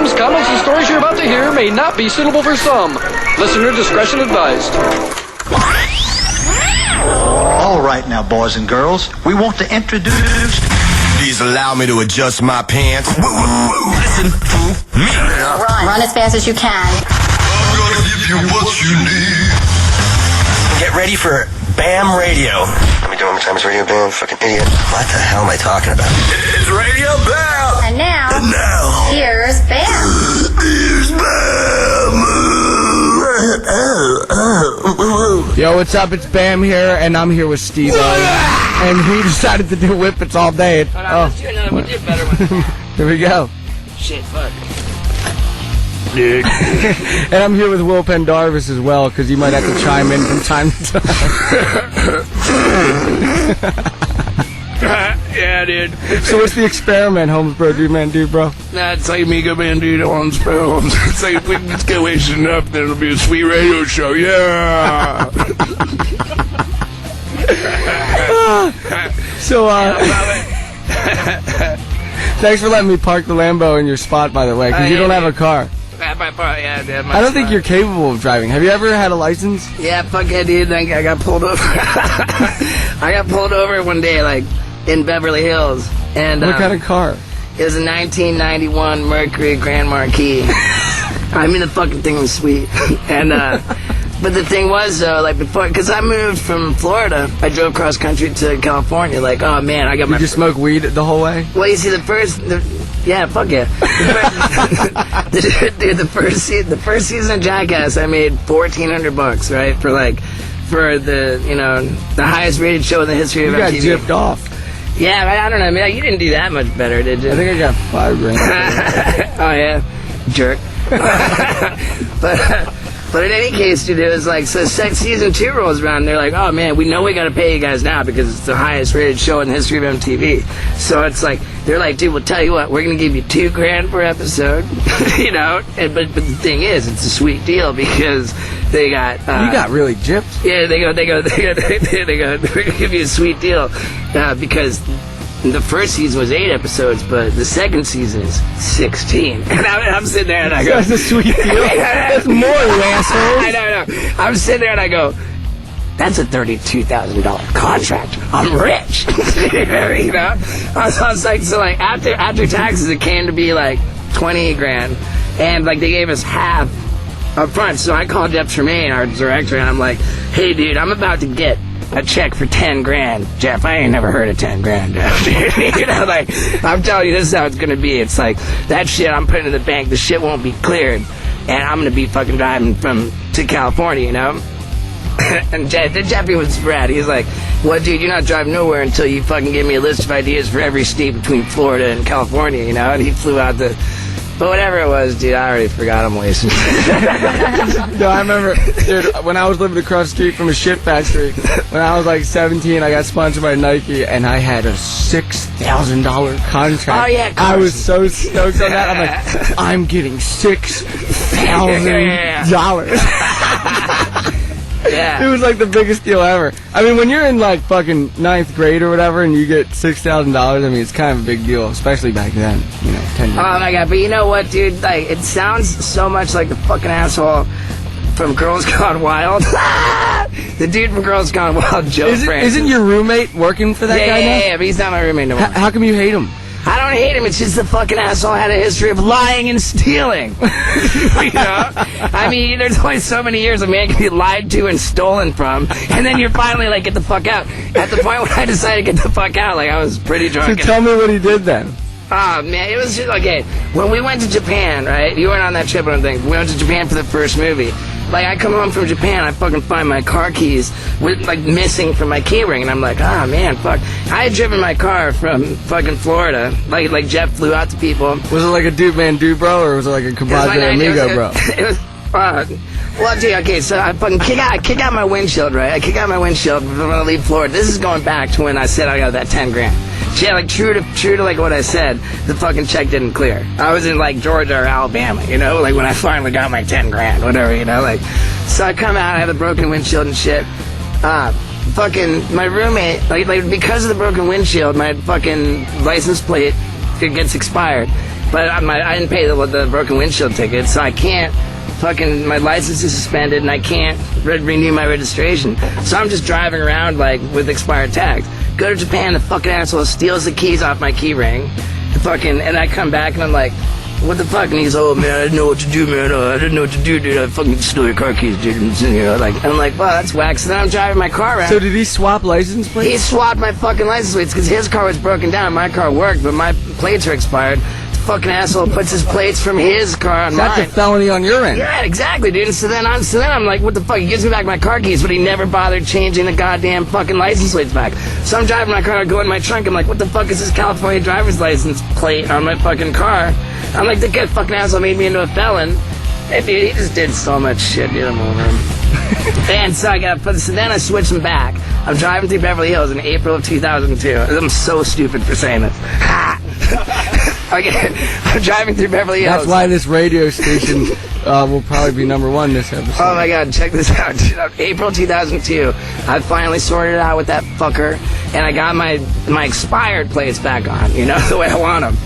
themes, comments, and stories you're about to hear may not be suitable for some. Listener discretion advised. All right now, boys and girls, we want to introduce... Please allow me to adjust my pants. Listen to me. Run as fast as you can. I'm gonna give you what you need. Get ready for Bam Radio. Let me do it one more time. It's Radio Bam, fucking idiot. What the hell am I talking about? It's Radio Bam. And now, here's Bam. Here's Bam. Yo, what's up? It's Bam here, and I'm here with Steve. And he decided to do whippets all day. Let's do another one. We did better one. Here we go. Shit, fuck. Dude. And I'm here with Will Pendarvis as well, because you might have to chime in from time to time. Yeah, dude. So what's the experiment, Holmes Bro, Dude Man Dude Bro? Nah, it's like me go man dude on spells. It's like if we can just get wasted enough, then it'll be a sweet radio show. Yeah. So, thanks for letting me park the Lambo in your spot, by the way, because you don't have a car. I don't think you're capable of driving. Have you ever had a license? Yeah, fuck yeah, dude. I got pulled over. I got pulled over one day, like, in Beverly Hills. And what kind of car? It was a 1991 Mercury Grand Marquis. I mean, the fucking thing was sweet. And, but the thing was, though, like, before, because I moved from Florida, I drove cross country to California, like, oh, man, I got my... Did you smoke weed the whole way? Well, you see, yeah, fuck yeah. The first season of Jackass, I made $1,400, right? For the, you know, the highest rated show in the history of MTV. You got gypped off. Yeah, I don't know, I mean, you didn't do that much better, did you? I think I got $5,000. Oh, yeah. Jerk. But in any case, dude, it was like, so season 2 rolls around, and they're like, oh man, we know we gotta pay you guys now because it's the highest rated show in the history of MTV. So it's like, they're like, dude, we'll tell you what, we're gonna give you $2,000 per episode, you know? But the thing is, it's a sweet deal because they got... you got really gypped. Yeah, they go, we're gonna give you a sweet deal because... The first season was 8 episodes, but the second season is 16. And I'm sitting there and I go... That's a sweet deal. That's more, you asshole. I know. I'm sitting there and I go, that's a $32,000 contract. I'm rich. You know? I was like, so like after taxes, it came to be like $20,000. And like they gave us half up front. So I called Jeff Tremaine, our director, and I'm like, hey dude, I'm about to get a check for $10,000. Jeff, I ain't never heard of $10,000, Jeff. You know, like, I'm telling you, this is how it's gonna be. It's like, that shit I'm putting in the bank, the shit won't be cleared, and I'm gonna be fucking driving to California, you know? And Jeffy was rad. He's like, well, dude, you're not driving nowhere until you fucking give me a list of ideas for every state between Florida and California, you know? And he flew out the... But whatever it was, dude, I already forgot I'm wasting. No, I remember, dude, when I was living across the street from a shit factory, when I was like 17, I got sponsored by Nike, and I had a $6,000 contract. Oh, yeah, I was so stoked on that. I'm like, I'm getting $6,000. Yeah. It was like the biggest deal ever. I mean, when you're in like fucking 9th grade or whatever and you get $6,000, I mean, it's kind of a big deal, especially back then, you know, 10 years. Oh my god, but you know what, dude? Like, it sounds so much like the fucking asshole from Girls Gone Wild. The dude from Girls Gone Wild, Joe Francis. Isn't your roommate working for that guy now? Yeah, but he's not my roommate no more. How come you hate him? I don't hate him, it's just the fucking asshole had a history of lying and stealing. You know? I mean, there's only so many years a man can be lied to and stolen from, and then you're finally like, get the fuck out. At the point when I decided to get the fuck out, like, I was pretty drunk. So tell me what he did then. Oh, man, it was just, okay, when we went to Japan, right, you weren't on that trip, I don't think, we went to Japan for the first movie. Like, I come home from Japan, I fucking find my car keys with, like, missing from my key ring, and I'm like, oh, man, fuck. I had driven my car from fucking Florida, like Jeff flew out to people. Was it like a dude man dude bro, or was it like a compadre amigo bro? It was, well, dude, okay, so I fucking kick out my windshield, right? I kick out my windshield when I leave Florida. This is going back to when I said I got that $10,000. Yeah, like true to like what I said, the fucking check didn't clear. I was in like Georgia or Alabama, you know, like when I finally got my $10,000, whatever, you know, like. So I come out, I have a broken windshield and shit. Fucking my roommate, like because of the broken windshield, my fucking license plate it gets expired. But I didn't pay the broken windshield ticket, so I can't. Fucking, my license is suspended, and I can't renew my registration. So I'm just driving around like with expired tags. Go to Japan, the fucking asshole steals the keys off my key ring. And I come back and I'm like, what the fuck? And he's, oh man, I didn't know what to do, man. I didn't know what to do, dude. I fucking stole your car keys, dude. And, you know, like, I'm like, well, that's whack. So then I'm driving my car around. So did he swap license plates? He swapped my fucking license plates because his car was broken down. My car worked, but my plates are expired. The fucking asshole puts his plates from his car on mine. That's a felony on your end. Yeah, exactly, dude. And so then I'm like, what the fuck? He gives me back my car keys, but he never bothered changing the goddamn fucking license plates back. So I'm driving my car, I go in my trunk. I'm like, what the fuck is this California driver's license plate on my fucking car? I'm like, the kid fucking asshole made me into a felon. Hey, dude, he just did so much shit, dude. I'm over him. And so then I switched him back. I'm driving through Beverly Hills in April of 2002. I'm so stupid for saying this. Okay, I'm driving through Beverly Hills. That's why this radio station will probably be #1 this episode. Oh my god, check this out. April 2002, I finally sorted it out with that fucker, and I got my expired plates back on, you know, the way I want them.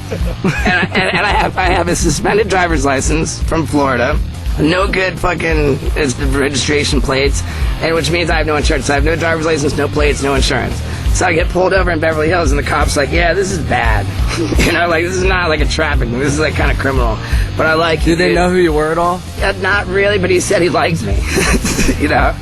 And I have a suspended driver's license from Florida. No good fucking registration plates, and which means I have no insurance. I have no driver's license, no plates, no insurance. So I get pulled over in Beverly Hills, and the cop's like, yeah, this is bad. You know, like, this is not like a traffic thing. This is like kind of criminal. But I like Did they know who you were at all? Not really, but he said he likes me. You know?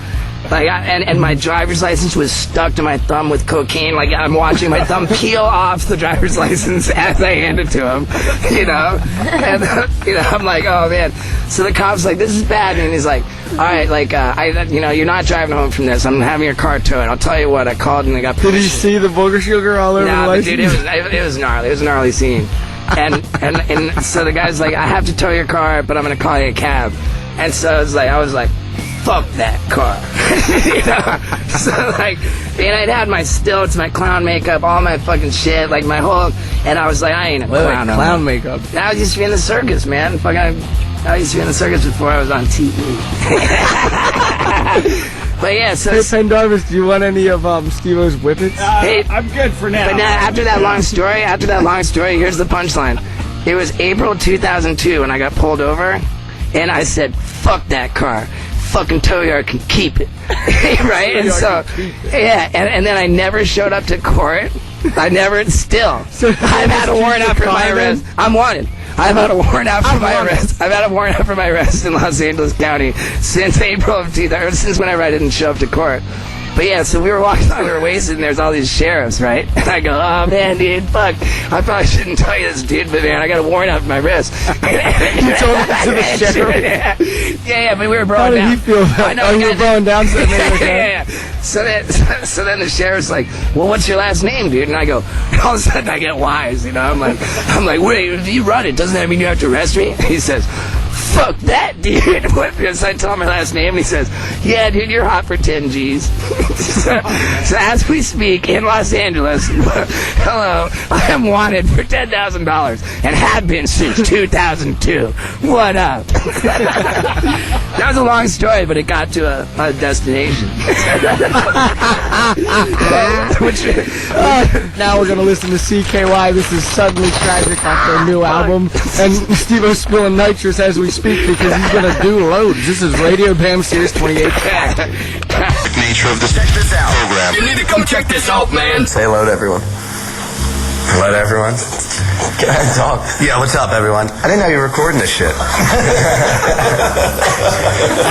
Like, and my driver's license was stuck to my thumb with cocaine. Like, I'm watching my thumb peel off the driver's license as I hand it to him, you know? And, you know, I'm like, oh, man. So the cop's like, this is bad. And he's like, all right, like, you know, you're not driving home from this. I'm having your car towed. I'll tell you what, I called and I got permission. Did you see the booger sugar all over the license? Dude, it was gnarly. It was a gnarly scene. And so the guy's like, I have to tow your car, but I'm going to call you a cab. And so I was like, fuck that car. You know? So, like, and I'd had my stilts, my clown makeup, all my fucking shit, like my whole, and I was like, I ain't a clown. Clown makeup. I used to be in the circus, man. I used to be in the circus before I was on TV. But yeah, so... Hey, Pendarvis, do you want any of Steve-O's whippets? Hey, I'm good for now. But now, after that long story, here's the punchline. It was April 2002 when I got pulled over, and I said, fuck that car. Fucking tow yard can keep it. Right? And so, yeah, and then I never showed up to court. I've had a warrant out for my arrest. I'm wanted. I've had a warrant out for my arrest. I've had a warrant out for my arrest in Los Angeles County since April of 2000, since whenever I didn't show up to court. But yeah, so we were walking on, we were wasted, and there's all these sheriffs, right? And I go, oh man, dude, fuck. I probably shouldn't tell you this, dude, but man, I got a warrant out for my wrist. You told it to the sheriff? Yeah, but we were brought down. How did he feel about it? Oh, you were brought down? Yeah. So then the sheriff's like, well, what's your last name, dude? And I go, all of a sudden I get wise, you know? I'm like, wait, if you run it, doesn't that mean you have to arrest me? He says, fuck that, dude. So I tell him my last name, and he says, yeah, dude, you're hot for 10 G's. So as we speak in Los Angeles, hello, I am wanted for $10,000 and have been since 2002. What up? That was a long story, but it got to a destination. Now we're going to listen to CKY. This is Suddenly Tragic off their new album. And Steve-O's spilling nitrous as we speak because he's going to do loads. This is Radio Bam Sirius 28. Nature of this. Check this out program. You need to come check this out, man. Say hello to everyone. Hello to everyone. Can I talk? Yeah, what's up, everyone? I didn't know you were recording this shit. I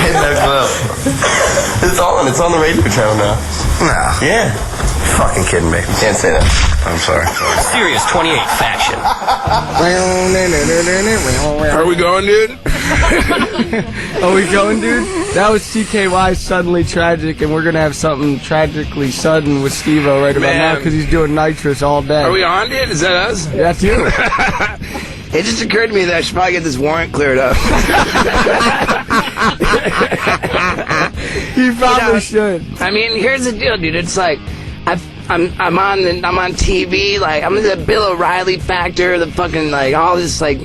had no clue. It's on the radio channel now. No. Yeah. Fucking kidding me. Can't say that. I'm sorry. Sirius 28 faction. Are we going, dude? Are we going, dude? That was CKY Suddenly Tragic, and we're going to have something tragically sudden with Steve-O right about now because he's doing nitrous all day. Are we on, dude? Is that us? That's you. It just occurred to me that I should probably get this warrant cleared up. You probably should. I mean, here's the deal, dude. It's like I'm on TV, like I'm in the Bill O'Reilly factor, the fucking like all this like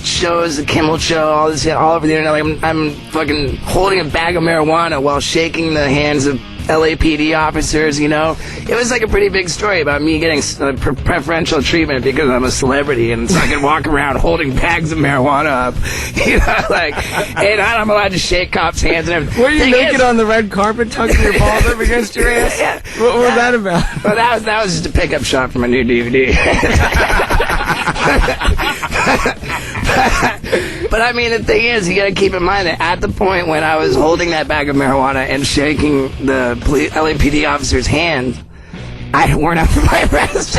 shows, the Kimmel show, all this shit all over the internet. Like I'm fucking holding a bag of marijuana while shaking the hands of LAPD officers, you know. It was like a pretty big story about me getting preferential treatment because I'm a celebrity, and so I can walk around holding bags of marijuana up, you know, like, and I'm allowed to shake cops' hands and everything. Were you naked on the red carpet, tucking your balls up against your ass? Yeah. What was that about? Well, that was just a pickup shot for my new DVD. But I mean, the thing is, you gotta keep in mind that at the point when I was holding that bag of marijuana and shaking the LAPD officer's hand, I weren't up for my arrest.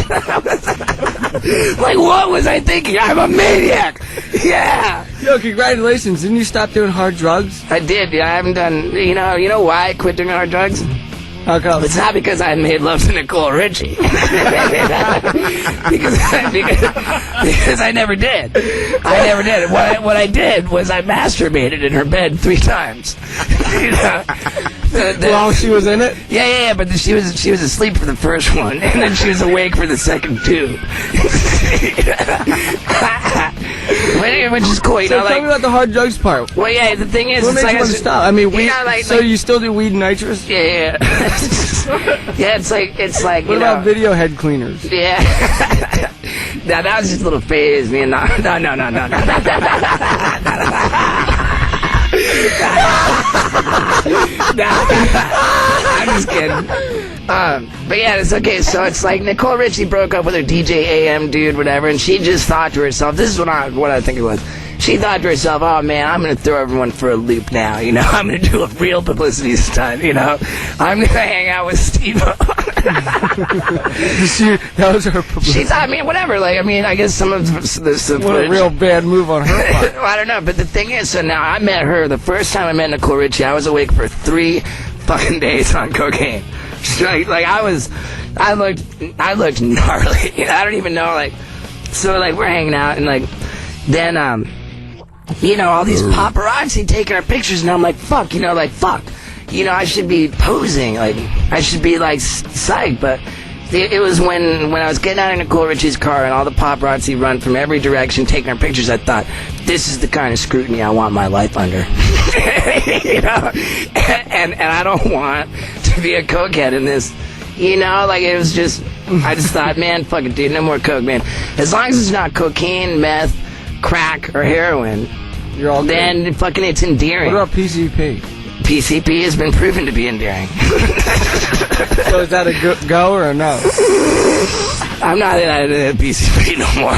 Like, what was I thinking? I'm a maniac. Yeah. Yo, congratulations. Didn't you stop doing hard drugs? I did. Yeah, I haven't done. You know why I quit doing hard drugs? How come? It's not because I made love to Nicole Richie. because I never did. I never did. What I did was I masturbated in her bed 3 times. You know? While she was in it? Yeah, but she was asleep for the first one, and then she was awake for the second 2. Which is cool, you know. Tell me about the hard drugs part. Well, yeah, the thing is, what makes you want to stop? I mean, weed. So you still do weed and nitrous? Yeah. Yeah, it's like what about video head cleaners? Yeah. Now that was just a little phase, man. No. I'm just kidding. But yeah, it's okay. So it's like Nicole Richie broke up with her DJ AM dude, whatever, and she just thought to herself, this is what I think it was. She thought to herself, oh man, I'm going to throw everyone for a loop now, you know. I'm going to do a real publicity stunt, you know. I'm going to hang out with Steve-O. That was her publicity. She thought, I mean, whatever. Like, I mean, I guess some of this. What a real bad move on her part. Well, I don't know, but the thing is, so now I met her. The first time I met Nicole Richie, I was awake for 3 fucking days on cocaine. Straight, like I looked gnarly. I don't even know, like, so like we're hanging out and like, then you know, all these paparazzi taking our pictures, and I'm like, fuck, you know, I should be posing, like, I should be, like, psyched, but it was when I was getting out of Nicole Richie's car and all the paparazzi run from every direction taking our pictures, I thought, this is the kind of scrutiny I want my life under. You know? And I don't want to be a cokehead in this. You know, like, it was just, I just thought, man, fuck it, dude, no more coke, man. As long as it's not cocaine, meth, crack, or heroin, you're all then good. Fucking it's endearing. What about PCP? PCP has been proven to be endearing. So is that a go or a no? I'm not in PCP no more.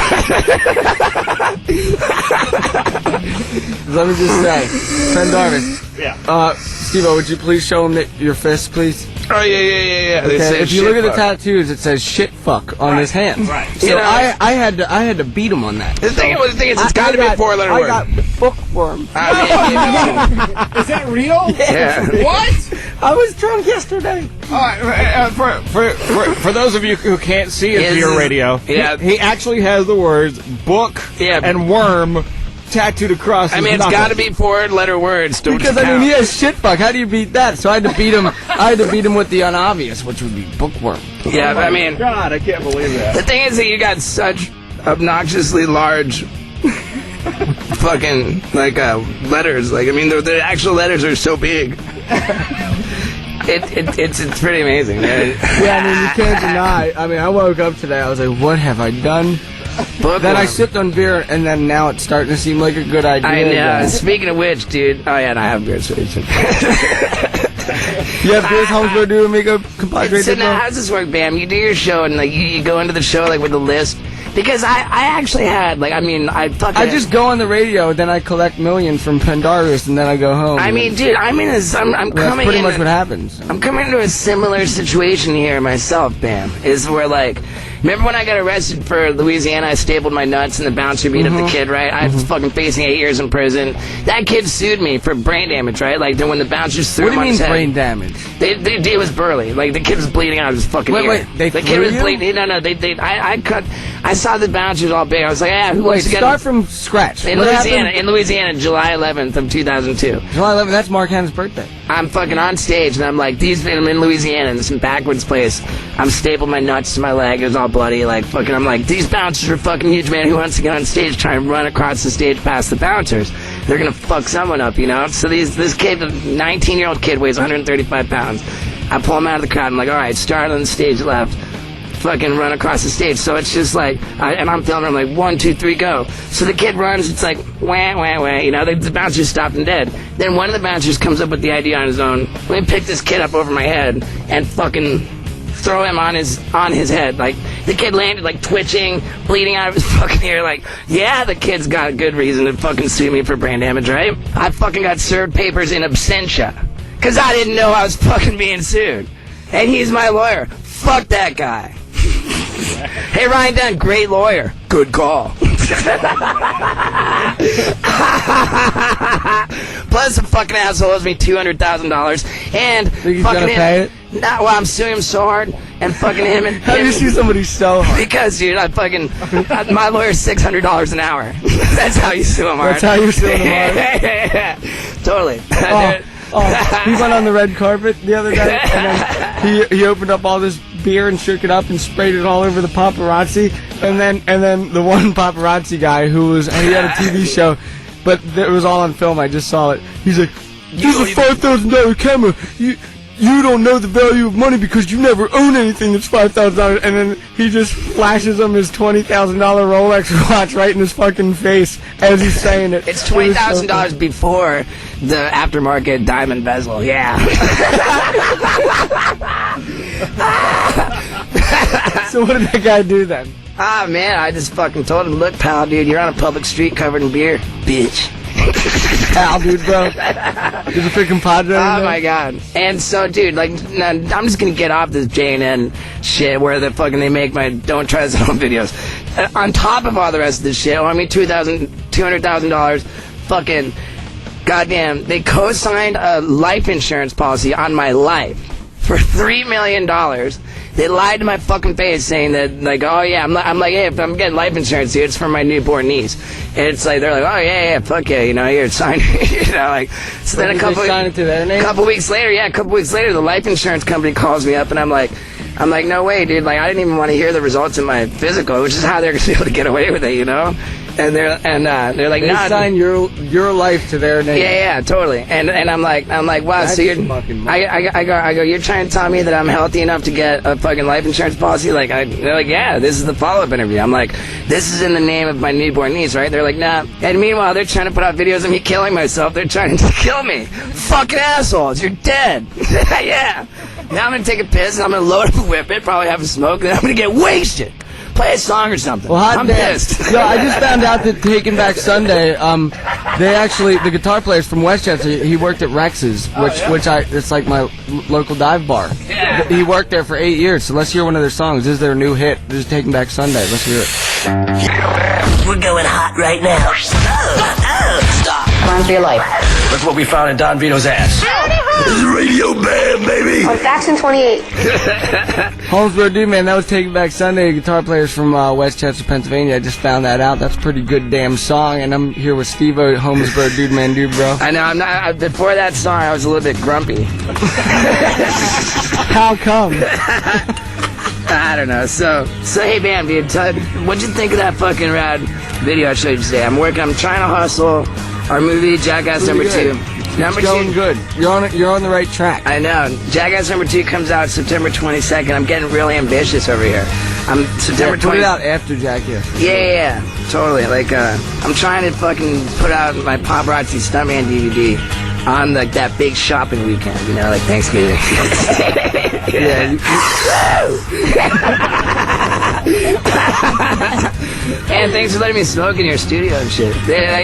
Let me just say, friend Darvis. Yeah. Steve-O, would you please show him your fist, please? Oh, yeah. Okay. If you look at the tattoos, it says "shit fuck" on his hand. Right. So you know, I had to beat him on that. The thing is, it's got to be a 4-letter word. I got bookworm. Is that real? Yeah. What? I was drunk yesterday. All right, for those of you who can't see it via radio, he actually has the words "book" and "worm" tattooed across his it's knuckles. got to be 4-letter words. Because I mean, he has shit fuck. How do you beat that? So I had to beat him. I had to beat him with the unobvious, which would be bookworm. Yeah, I mean, God, I can't believe that. The thing is that you got such obnoxiously large fucking like letters. Like, I mean, the actual letters are so big. It's pretty amazing. Yeah, I mean, you can't deny. I mean, I woke up today. I was like, what have I done? Then I sipped on beer, and then now it's starting to seem like a good idea. I know. Speaking of which, dude. Oh, yeah, and I have beer. So you have beers home to do amigo compadre? So now, how's this work, Bam? You do your show, and like you go into the show like with a list. Because I actually had, like, I mean, I just go on the radio, then I collect millions from Pendarvis, and then I go home. I mean, dude, I'm coming that's pretty much what happens. I'm coming into a similar situation here myself, Bam. Is where, like, remember when I got arrested for Louisiana, I stapled my nuts and the bouncer beat up the kid, right? I was fucking facing 8 years in prison. That kid sued me for brain damage, right? Like, then when the bouncers threw him on his head. What do you mean brain damage? It was burly. Like, the kid was bleeding out of his fucking ear. The kid was bleeding. No, I saw the bouncers all big. I was like, who wants to get... Start from scratch. In Louisiana, July 11th of 2002. July 11th, that's Mark Hannon's birthday. I'm fucking on stage, and I'm like, I'm in Louisiana, in some backwards place. I'm stapled my nuts to my leg. It was all bloody. Like, fucking, I'm like, these bouncers are fucking huge, man. Who wants to get on stage, try and run across the stage past the bouncers? They're gonna fuck someone up, you know? So this kid, 19-year-old kid, weighs 135 pounds. I pull him out of the crowd. I'm like, all right, start on the stage left. Fucking run across the stage. So it's just like, and I'm filming, I'm like, 1, 2, 3, go. So the kid runs, it's like, wah, wah, wah, you know, the bouncer's stopped and dead. Then one of the bouncers comes up with the idea on his own, let me pick this kid up over my head and fucking throw him on his head. Like, the kid landed, like, twitching, bleeding out of his fucking ear. Like, yeah, the kid's got a good reason to fucking sue me for brain damage, right? I fucking got served papers in absentia, because I didn't know I was fucking being sued. And he's my lawyer. Fuck that guy. Hey, Ryan Dunn, great lawyer. Good call. Plus, the fucking asshole owes me $200,000. And think he's gonna pay it? Nah, well, I'm suing him so hard, and fucking him and how do you sue somebody so hard? Because, dude, my lawyer's $600 an hour. That's how you sue him hard. That's how you sue him hard. Totally. He went on the red carpet the other day, and then he opened up all this beer and shook it up and sprayed it all over the paparazzi, and then the one paparazzi guy he had a TV show, but it was all on film. I just saw it. He's like, "This is a $5,000 camera. You don't know the value of money because you never own anything that's $5,000." And then he just flashes him his $20,000 Rolex watch right in his fucking face as he's saying it. It's $20,000 before the aftermarket diamond bezel. Yeah. So what did that guy do then? Ah, man, I just fucking told him, look, pal, dude, you're on a public street covered in beer, bitch. Pal, dude, bro. There's a freaking padre. Oh my god. And so, dude, like, I'm just gonna get off this J&N shit where they make my don't try this at home videos. On top of all the rest of this shit, I mean, $200,000, fucking, goddamn, they co-signed a life insurance policy on my life for $3 million. They lied to my fucking face saying that, like, oh yeah, I'm like, hey, if I'm getting life insurance, dude, it's for my newborn niece. And it's like, they're like, oh yeah, fuck yeah, you know, here, sign it, you know, like, so then sign it to their name? a couple weeks later, the life insurance company calls me up, and I'm like, no way, dude, like, I didn't even want to hear the results of my physical, which is how they're gonna be able to get away with it, you know? And they're like, they sign your life to their name. Yeah, totally. And I'm like, wow. That's so you're, I go, you're trying to tell me that I'm healthy enough to get a fucking life insurance policy? Like, they're like, yeah, this is the follow-up interview. I'm like, this is in the name of my newborn niece, right? They're like, nah. And meanwhile, they're trying to put out videos of me killing myself. They're trying to kill me. Fucking assholes, you're dead. Yeah. Now I'm gonna take a piss and I'm gonna load up a whip it, probably have a smoke, and then I'm gonna get wasted. Play a song or something. Well, I'm pissed. Yo, I just found out that Taking Back Sunday, the guitar player's from Westchester, he worked at Rex's, it's like my local dive bar. Yeah. He worked there for 8 years, so let's hear one of their songs. This is their new hit. This is Taking Back Sunday. Let's hear it. We're going hot right now. Stop. Run for your life. Look what we found in Don Vito's ass. This is Radio Bam, baby. On Faction 28. Holmesboro dude, man, that was Taking Back Sunday. Guitar players from Westchester, Pennsylvania. I just found that out. That's a pretty good damn song. And I'm here with Steve-O, Holmesboro dude, man, dude, bro. I know. I'm not. Before that song, I was a little bit grumpy. How come? I don't know. So hey, Bam, dude, what'd you think of that fucking rad video I showed you today? I'm trying to hustle our movie Jackass number 2. It's going good. You're on the right track. I know. Jackass number 2 comes out September 22nd. I'm getting really ambitious over here. I'm September 20th. Put it out after Jackass. Yeah, totally. Like, I'm trying to fucking put out my Paparazzi Stuntman DVD on like that big shopping weekend, you know, like Thanksgiving. Yeah. And thanks for letting me smoke in your studio and shit.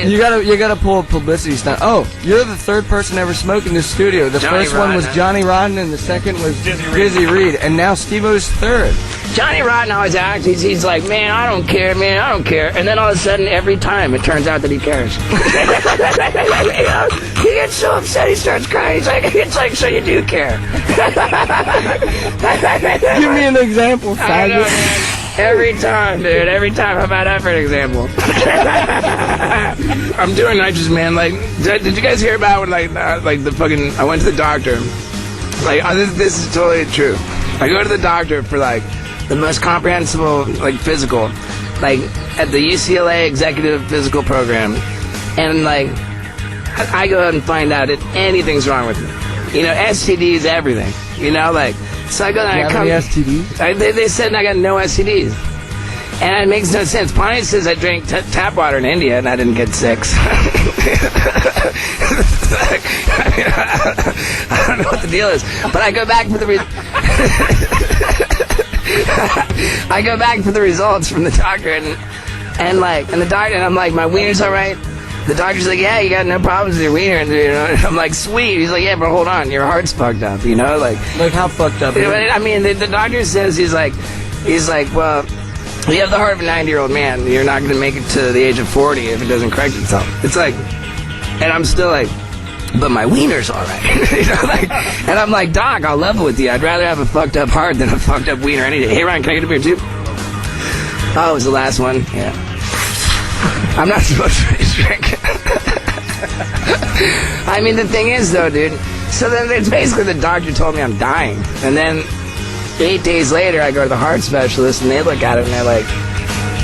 You gotta pull a publicity stunt. Oh, you're the third person ever smoked in this studio. The first one was Johnny Rotten, and the second was Dizzy Reed, and now Steve-O's third. Johnny Rotten always acts. He's like, man, I don't care, man, I don't care. And then all of a sudden, every time, it turns out that he cares. He gets so upset, he starts crying. It's like, so you do care. Give me an example, faggot. Every time, dude. Every time. How about that for an example? I'm doing nitrous, man. Like, did you guys hear about when, like the fucking... I went to the doctor. Like, this is totally true. I go to the doctor for, like, the most comprehensive, like, physical. Like, at the UCLA Executive Physical Program. And, like, I go out and find out if anything's wrong with me. You know, STDs, everything. You know, like, so I go there and I come. Do you have any STDs? They said I got no STDs. And it makes no sense. Pontiac says I drank tap water in India and I didn't get sick. I don't know what the deal is. But I go back for the I go back for the results from the doctor and the doctor, and I'm like, my wiener's all right. The doctor's like, yeah, you got no problems with your wiener. And, you know, I'm like, sweet. He's like, yeah, but hold on, your heart's fucked up, you know? Like how fucked up? I mean, the doctor says, he's like, well, you have the heart of a 90-year-old man. You're not going to make it to the age of 40 if it doesn't correct itself. It's like, and I'm still like, but my wiener's all right. You know, like, and I'm like, Doc, I'll level with you. I'd rather have a fucked up heart than a fucked up wiener any day. Hey, Ryan, can I get a beer too? Oh, it was the last one? Yeah. I'm not supposed to be drinking. I mean, the thing is, though, dude, so then it's basically the doctor told me I'm dying. And then 8 days later, I go to the heart specialist, and they look at it, and they're like,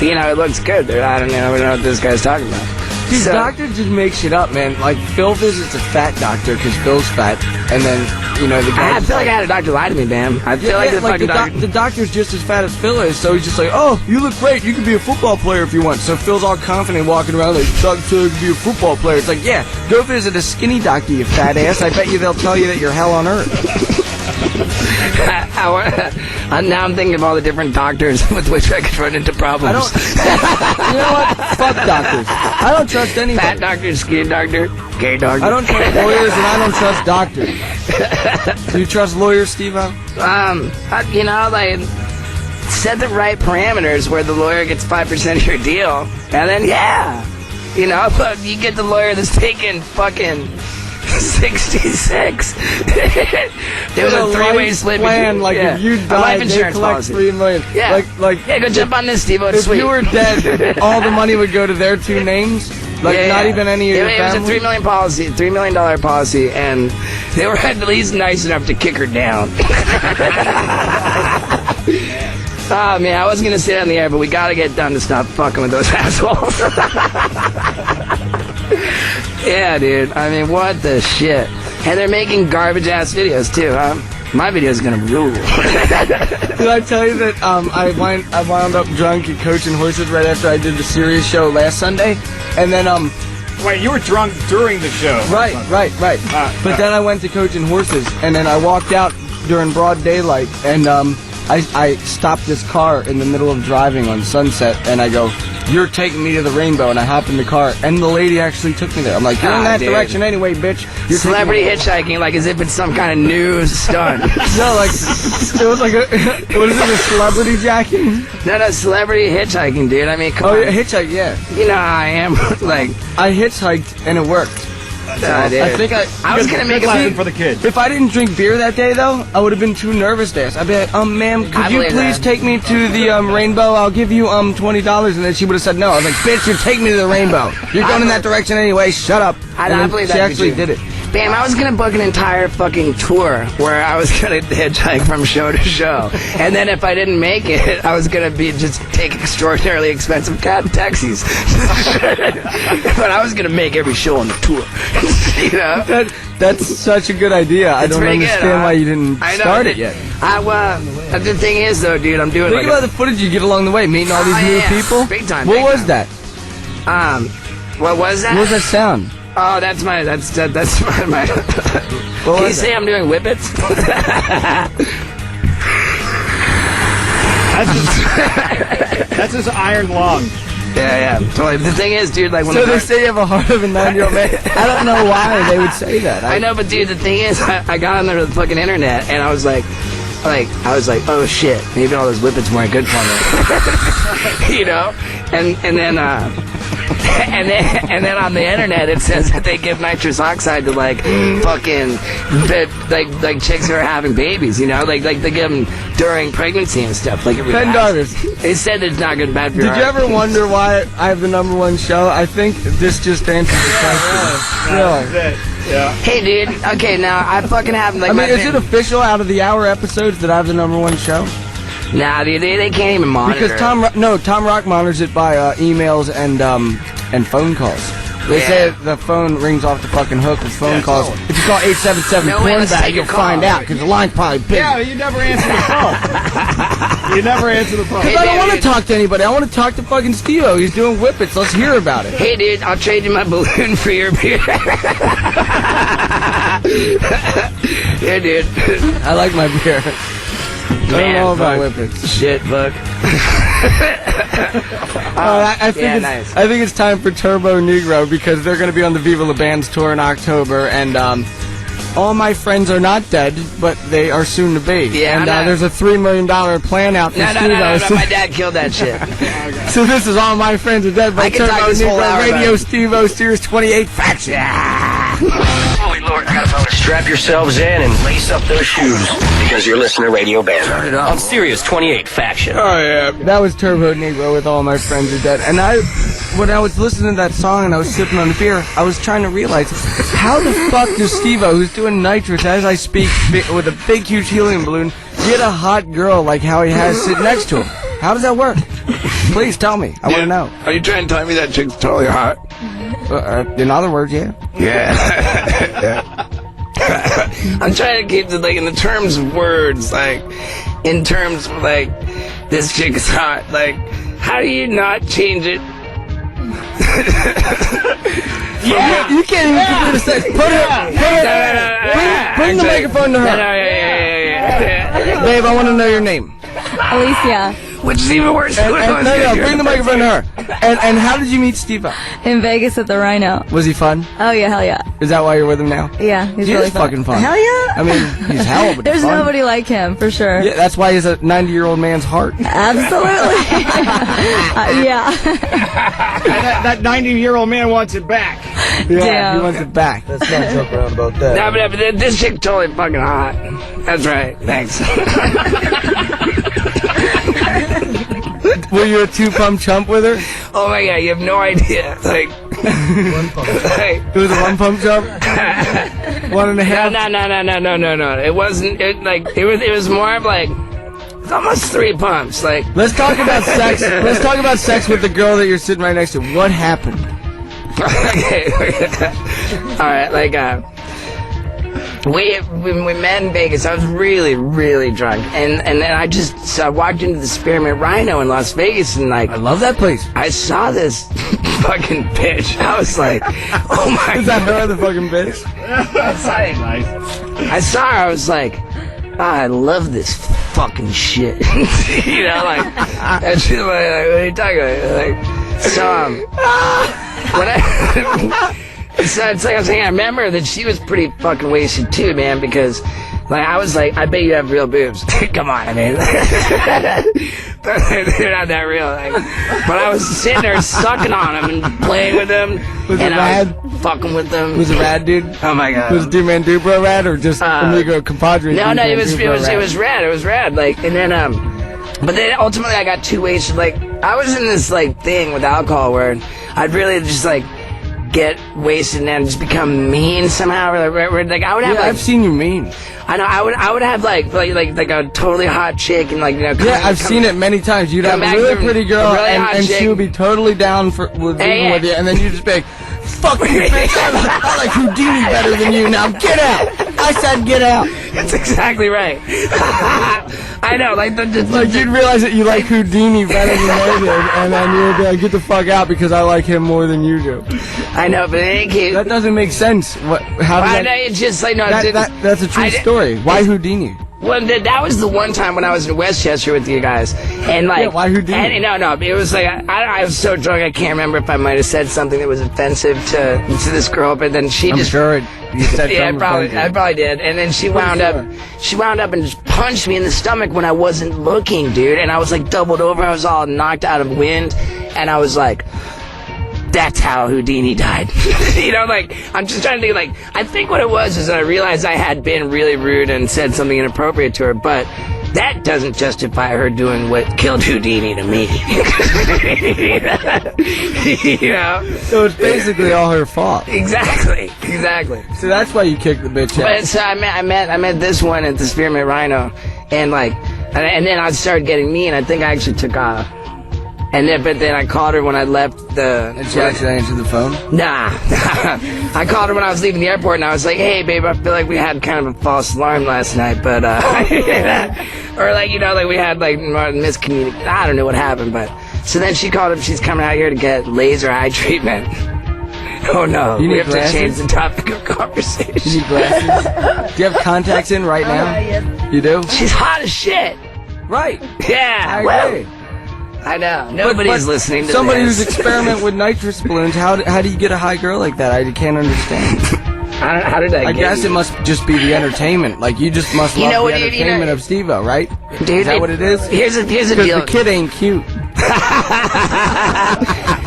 you know, it looks good. I don't know what this guy's talking about. These So- doctors just make shit up, man. Like, Phil visits a fat doctor because Phil's fat, and then, you know, the guy... I feel like I had a doctor lie to me, Bam. I feel like the fucking doctor... the doctor's just as fat as Phil is, so he's just like, oh, you look great, you can be a football player if you want. So Phil's all confident walking around like, Doc said you can be a football player. It's like, yeah, go visit a skinny doctor, you fat ass. I bet you they'll tell you that you're hell on earth. Now I'm thinking of all the different doctors with which I could run into problems. You know what? Fuck doctors. I don't trust anybody. Fat doctor, skinny doctor, gay doctor. I don't trust lawyers and I don't trust doctors. Do you trust lawyers, Steve-O? You know, like, set the right parameters where the lawyer gets 5% of your deal, and then, yeah. You know, but you get the lawyer that's taking fucking 66. There was a three-way split plan, like, if you a die, life they insurance collect policy. $3 million. Yeah. Like, yeah, go jump on this, Steve-O. It's if sweet. you were dead, all the money would go to their two names? Like, Yeah, not yeah. even any of your It was a family? $3 million policy, and they were at least nice enough to kick her down. Oh, man, I wasn't going to say it on the air, but we got to get done to stop fucking with those assholes. Yeah, dude. I mean, what the shit? And they're making garbage-ass videos, too, huh? My video's going to rule. Did I tell you that I wound up drunk at Coaching Horses right after I did the Sirius show last Sunday? And then, Wait, you were drunk during the show. Right. But then I went to Coaching Horses, and then I walked out during broad daylight, and I stopped this car in the middle of driving on Sunset, and I go, you're taking me to the Rainbow, and I hop in the car, and the lady actually took me there. I'm like, you're in that direction anyway, bitch. You're Celebrity hitchhiking, like as if it's some kind of news stunt. No, like, it was like a, what is it, a celebrity jacking? No, celebrity hitchhiking, dude. I mean, come on. Oh, yeah, hitchhike, yeah. You know how I am. Like, I hitchhiked, and it worked. I think I was going to make a lesson for the kids. If I didn't drink beer that day, though, I would have been too nervous to ask. I'd be like, ma'am, could you please take me to the Rainbow? I'll give you $20. And then she would have said no. I was like, bitch, you're taking me to the Rainbow. You're going in that direction anyway. Shut up. I believe that. She actually did it. Bam, I was going to book an entire fucking tour where I was going to hitchhike from show to show. And then if I didn't make it, I was going to just take extraordinarily expensive taxis. But I was going to make every show on the tour. You know? That's such a good idea. I don't understand why you didn't start it yet. The thing is, though, dude, I'm doing Think about the footage you get along the way, meeting all these new people. Big time. What was that? What was that? What was that sound? Oh, that's my. Can you say I'm doing whippets? That's his iron lung. Yeah, totally. The thing is, dude, like when so they say you have a heart of a 9-year-old man. I don't know why they would say that. I know, but dude, the thing is, I got on the fucking internet and I was like, oh shit, maybe all those whippets weren't good for me, you know, and then on the internet it says that they give nitrous oxide to like fucking like chicks who are having babies, you know, like they give them during pregnancy and stuff. Like Ben Darvis. They said it's not good bad for your Did you ever wonder why I have the #1 show? I think this just answers the question. Really? Yeah. Hey, dude. Okay, now I fucking have like. I mean, is it official out of the hour episodes that I have the #1 show? Nah, dude, they can't even monitor. Because Tom Rock monitors it by emails and phone calls. They say the phone rings off the fucking hook with phone calls. If you call 877-PORN-BAG, you'll find out, because the line's probably big. Yeah, you never answer the phone. You never answer the phone. Because I don't want to talk to anybody. I want to talk to fucking Steve-O. He's doing whippets. Let's hear about it. Hey, dude, I'll trade you my balloon for your beer. Yeah, dude. I like my beer. I don't know about whippets. Shit, fuck. I think it's time for Turbo Negro, because they're going to be on the Viva La Bands tour in October, and all my friends are not dead, but they are soon to be. Yeah, and there's a $3 million plan out for Steve-O. No, my dad killed that shit. So this is All My Friends Are Dead by Turbo Negro, Radio Steve-O, Sirius 28 Faction. Holy Lord, I got a phone. Strap yourselves in and lace up those shoes, because you're listening to Radio Band on Sirius 28 Faction. Oh, yeah. That was Turbo Negro with All My Friends Are Dead. And when I was listening to that song and I was sipping on the beer, I was trying to realize, how the fuck does Steve-O, who's doing nitrous as I speak with a big, huge helium balloon, get a hot girl like how he has sitting next to him? How does that work? Please tell me. I want to know. Are you trying to tell me that chick's totally hot? In other words, yeah. Yeah. I'm trying to keep it like in the terms of words, like in terms of like this chick is hot. Like, how do you not change it? Yeah, you can't even give it a second. Bring the microphone to her. Babe, I want to know your name. Alicia. Which is even worse. No, bring the microphone to her. And how did you meet Steve-O? In Vegas at the Rhino. Was he fun? Oh, yeah, hell yeah. Is that why you're with him now? Yeah, he's really fun. Fucking fun. Hell yeah. I mean, he's hell, but There's fun. nobody like him, for sure. Yeah, that's why he's a 90-year-old man's heart. Absolutely. Yeah. And that 90-year-old man wants it back. Yeah, Damn. he wants it back. Let's not joke around about that. No, but this chick totally fucking hot. That's right. Thanks. Were you a two-pump chump with her? Oh my god, you have no idea. Like, It was a one-pump chump? 1.5? No. It wasn't. It was more of like almost 3 pumps. Like, let's talk about sex. Let's talk about sex with the girl that you're sitting right next to. What happened? Okay. All right. Like, when we met in Vegas, I was really, really drunk, and then I walked into the Spearmint Rhino in Las Vegas, and like, I love that place. I saw this fucking bitch. I was like, oh my god. Is that her, the fucking bitch? I saw her. I was like, oh, I love this fucking shit. You know, like, and she's like, what are you talking about? Like, so when so it's like I was saying, I remember that she was pretty fucking wasted too, man, because like I was like, I bet you have real boobs. Come on, I mean, they're not that real. Like, but I was sitting there sucking on them and playing with them, Was and it I rad? was fucking with them. Was it rad, dude? Oh my god. Was Do Man Dubro rad or just Amigo Compadre? No, it was rad. It was rad. Like, and then but then ultimately I got too wasted. Like, I was in this like thing with alcohol where I'd really just like get wasted and then just become mean somehow. Like I would have. Yeah, like, I've seen you mean. I know. I would have like a totally hot chick and like, you know. Yeah, I've seen it many times. You'd have a really pretty girl and she would be totally down with you, and then you'd just be like, fuck you, bitch. I like Houdini better than you. Now get out. I said get out. That's exactly right. I know, like you'd realize that you like Houdini better than they did, and then you'd be like, get the fuck out because I like him more than you do. I know, but in any case, that doesn't make sense. How does that? It's just like no. That's a true story. Why Houdini? Well, that was the one time when I was in Westchester with you guys, and like, why Houdini? No, it was like I was so drunk I can't remember if I might have said something that was offensive to this girl, but then she I'm just sure you said I probably did, and then she wound up and just punched me in the stomach when I wasn't looking, dude, and I was like doubled over, I was all knocked out of wind, and I was like, that's how Houdini died. You know, like, I'm just trying to think, like, I think what it was is I realized I had been really rude and said something inappropriate to her, but that doesn't justify her doing what killed Houdini to me. You know? So it's basically all her fault. Exactly. So that's why you kicked the bitch out. But so I met this one at the Spearmint Rhino, and like, and then I started getting mean. I think I actually took But then I called her when I left the... And she actually answered the phone? Nah. I called her when I was leaving the airport, and I was like, hey, babe, I feel like we had kind of a false alarm last night, but, or like, you know, like we had like miscommunication. I don't know what happened, but... So then she called him, she's coming out here to get laser eye treatment. Oh no, we have to change the topic of conversation. You need glasses? Do you have contacts in right now? Yes. You do? She's hot as shit. Right. Yeah, I agree. I know. Nobody's listening to somebody this. who's experimenting with nitrous balloons, how do you get a high girl like that? I can't understand. How did I guess it must just be the entertainment. Like, you just must love the entertainment of Steve-O, right? Dude, is that what it is? Here's the deal. Because the kid ain't cute.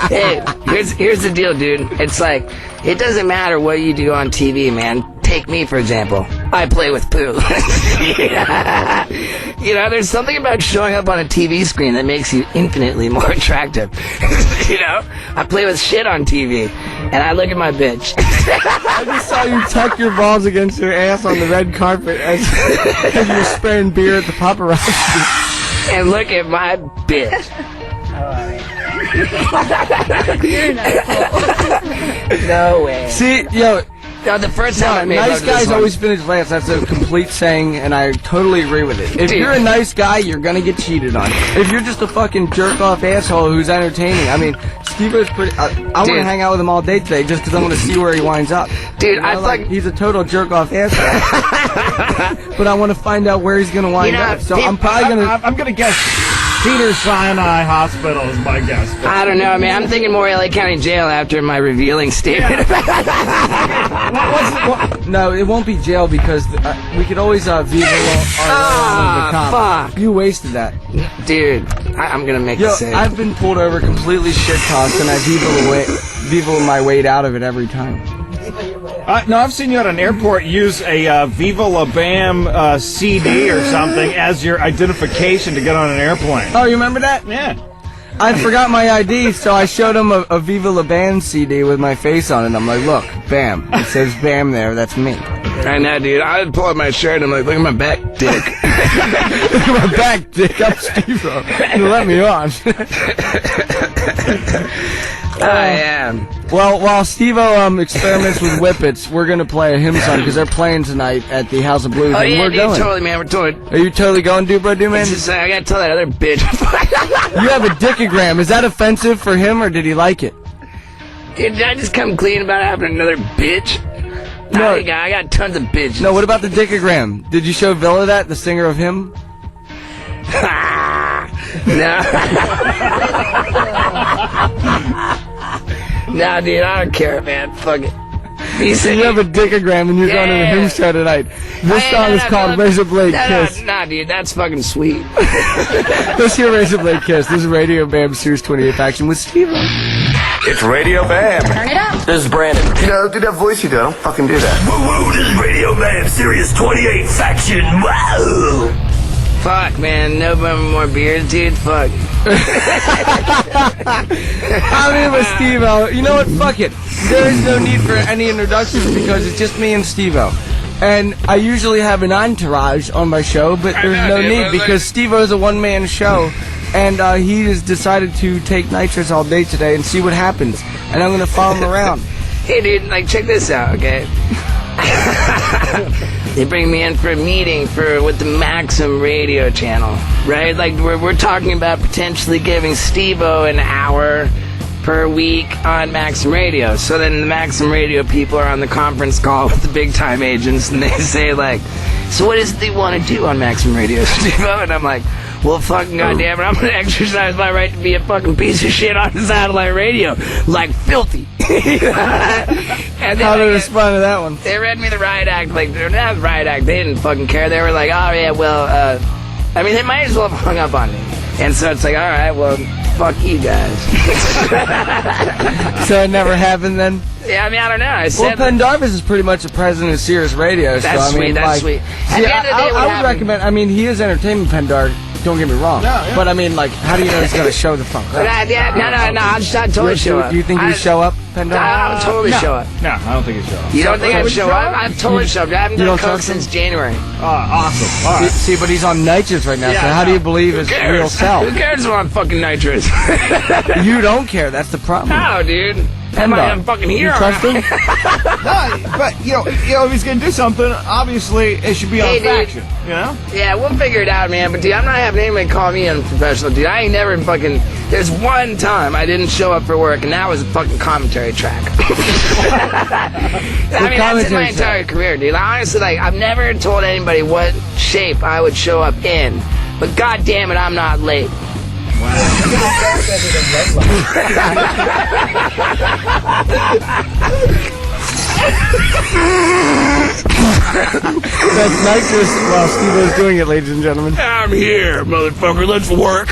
Hey, here's the deal, dude. It's like, it doesn't matter what you do on TV, man. Take me, for example. I play with poo. Yeah. You know, there's something about showing up on a TV screen that makes you infinitely more attractive. You know? I play with shit on TV, and I look at my bitch. I just saw you tuck your balls against your ass on the red carpet as you're spraying beer at the paparazzi. And look at my bitch. You're not cool. No way. See, yo... No, the first time I made nice guys always finish last. That's a complete saying, and I totally agree with it. If you're a nice guy, you're gonna get cheated on. If you're just a fucking jerk-off asshole who's entertaining, I mean, Steve-O's pretty... I want to hang out with him all day today just because I want to see where he winds up. Dude, you know, he's a total jerk-off asshole. But I want to find out where he's gonna wind up. So I'm probably gonna... I'm gonna guess Cedars-Sinai Hospital is my guess. I don't know, man. I'm thinking more LA County Jail after my revealing statement. No, it won't be jail because we could always veto the cop. Fuck. You wasted that. Dude, I'm gonna make Yo, the same. I've been pulled over completely shit-tossed, and I veto my weight out of it every time. No, I've seen you at an airport use a Viva La Bam CD or something as your identification to get on an airplane. Oh, you remember that? Yeah. I forgot my ID, so I showed him a Viva La Bam CD with my face on it. I'm like, look, Bam. It says Bam there. That's me. I know, dude. I would pull up my shirt and I'm like, look at my back, dick. Look at my back, dick. I'm Steve-O. You let me on. I am. Well, while Steve-O experiments with whippets, we're going to play a hymn song because they're playing tonight at the House of Blues. Oh, and yeah, we're dude, going. totally, man. We're totally. Are you totally going, dude, man? I gotta tell that other bitch. You have a dickogram. Is that offensive for him, or did he like it? Dude, did I just come clean about having another bitch? No. I got tons of bitches. No, what about the dickogram? Did you show Villa that, the singer of Him? No. Nah, dude, I don't care, man. Fuck it. So you have a dickogram and you're going to the hymn show tonight. This song is called Razor Blade Kiss. Nah, dude, that's fucking sweet. Let's hear Razor Blade Kiss. This is Radio Bam Series 28th Action with Steve-O. It's Radio Bam. Turn it up. This is Brandon. You know, do that voice you do. I don't fucking do that. Woo-woo, this is Radio Bam Series 28 Faction. Wow. Fuck, man. No more beers, dude. Fuck. I'm in with Steve-O. You know what? Fuck it. There is no need for any introductions because it's just me and Steve-O. And I usually have an entourage on my show, but there's no need because Steve-O is a one-man show. And he has decided to take nitrous all day today and see what happens. And I'm going to follow him around. Hey, dude, like, check this out, okay? They bring me in for a meeting with the Maxim radio channel, right? Like, we're talking about potentially giving Steve-O an hour per week on Maxim Radio. So then the Maxim Radio people are on the conference call with the big-time agents, and they say, like, so what is it they want to do on Maxim Radio, Steve-O? And I'm like, well, fucking goddamn it, I'm going to exercise my right to be a fucking piece of shit on satellite radio, like filthy. And how did they respond to that one? They read me the riot act, like, they're not the riot act, they didn't fucking care. They were like, oh yeah, well, I mean, they might as well have hung up on me. And so it's like, alright, well, fuck you guys. So it never happened then? Yeah, I mean, I don't know. I said Pendarvis is pretty much the president of Sirius Radio. That's so, I mean, sweet, that's sweet. At the end of the day, I would recommend, I mean, he is entertainment, Don't get me wrong. No, yeah. But I mean, like, how do you know he's gonna show the fuck up? No, I'd totally show up. You think you show up, Pendar? I would totally show up. No, I don't think he'd show up. You don't think I'd show up? I'd totally show up. I haven't done coke since January. Awesome. All right. See, but he's on nitrous right now, so how do you believe his real self? Who cares if I'm fucking nitrous? You don't care, that's the problem. No, dude. I'm fucking here. You trust him? No, but, you know, if he's going to do something, obviously it should be on faction, you know? Yeah, we'll figure it out, man. But, dude, I'm not having anybody call me unprofessional, dude. I ain't never fucking... There's one time I didn't show up for work, and that was a fucking commentary track. I mean, that's in my entire career, dude. Honestly, like, I've never told anybody what shape I would show up in. But, God damn it, I'm not late. That's nitrous while Steve-O's doing it, ladies and gentlemen. I'm here, motherfucker. Let's work.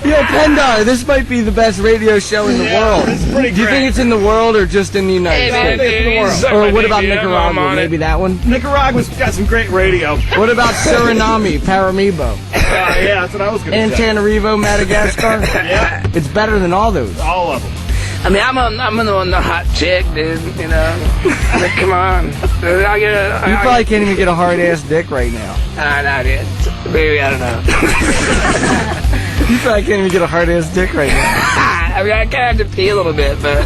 Yo, Pendar, this might be the best radio show in the world. It's pretty Do you think it's in the world or just in the United States? It's in the world. Or what about Nicaragua? Maybe that one? Nicaragua's got some great radio. What about Suriname, Paramaribo? Yeah, that's what I was going to say. Antananarivo, Madagascar? Yeah. It's better than all those. All of them. I mean, I'm the hot chick, dude. You know, like, come on. You probably can't even get a hard-ass dick right now. No, dude. Maybe, I don't know. You probably can't even get a hard-ass dick right now. I mean, I kind of have to pee a little bit, but...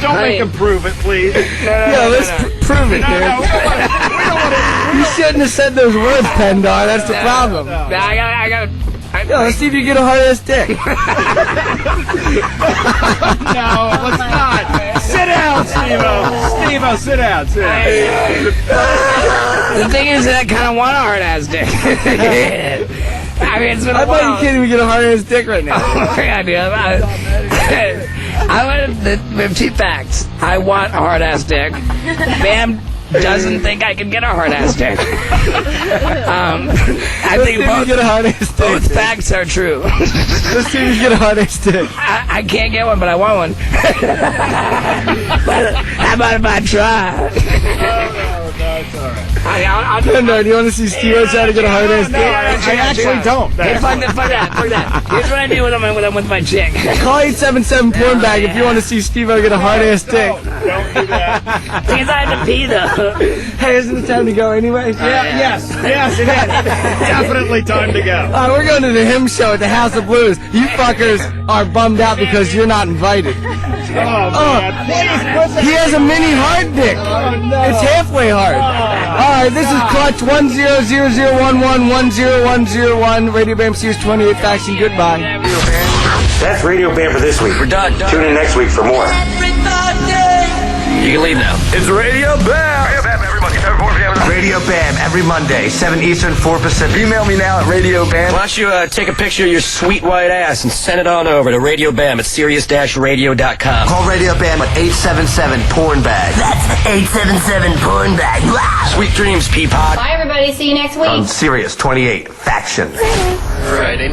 Don't make him prove it, please. No, let's prove it, dude. You shouldn't have said those words, Pendar. That's the problem. No, I got. Yo, let's see if you get a hard-ass dick. No, let's not. Sit down, Steve-O. Steve-O, sit down. Sit down. The thing is that I kind of want a hard-ass dick. I mean, it's been a while. I bet you can't even get a hard-ass dick right now. Oh, my God, dude. I want the 2 facts. I want a hard-ass dick. Bam doesn't think I can get a hard-ass dick. I think both facts are true. Let's see if you get a hard-ass dick. I can't get one, but I want one. How about if I try? No, it's all right. Pendar, do you want to see Steve-O try to get a hard-ass dick? I actually don't. Hey, fuck that. Here's what I do when I'm with my chick. Call 877 porn bag if you want to see Steve-O get a hard-ass dick. Don't do that. Because I have to pee, though. Hey, isn't it time to go anyway? Yes, it is. Definitely time to go. All right, we're going to the hymn show at the House of Blues. You fuckers are bummed out because you're not invited. Oh, man. He has a mini hard dick. It's halfway hard. All right, this is Clutch 100111101. Radio Bam Series 28 faction. Goodbye. That's Radio Bam for this week. We're done. Tune in next week for more. You can leave now. It's Radio Bam. Radio Bam every Monday, 7 4 p.m. Radio Bam every Monday, 7 Eastern, 4 Pacific. Email me now at Radio Bam. Why don't you take a picture of your sweet white ass and send it on over to Radio Bam at Sirius-Radio.com. Call Radio Bam at 877-PORN-BAG. That's 877-PORN-BAG. Sweet dreams, Peapod. Bye, everybody. See you next week. On Sirius 28 Faction. Friday.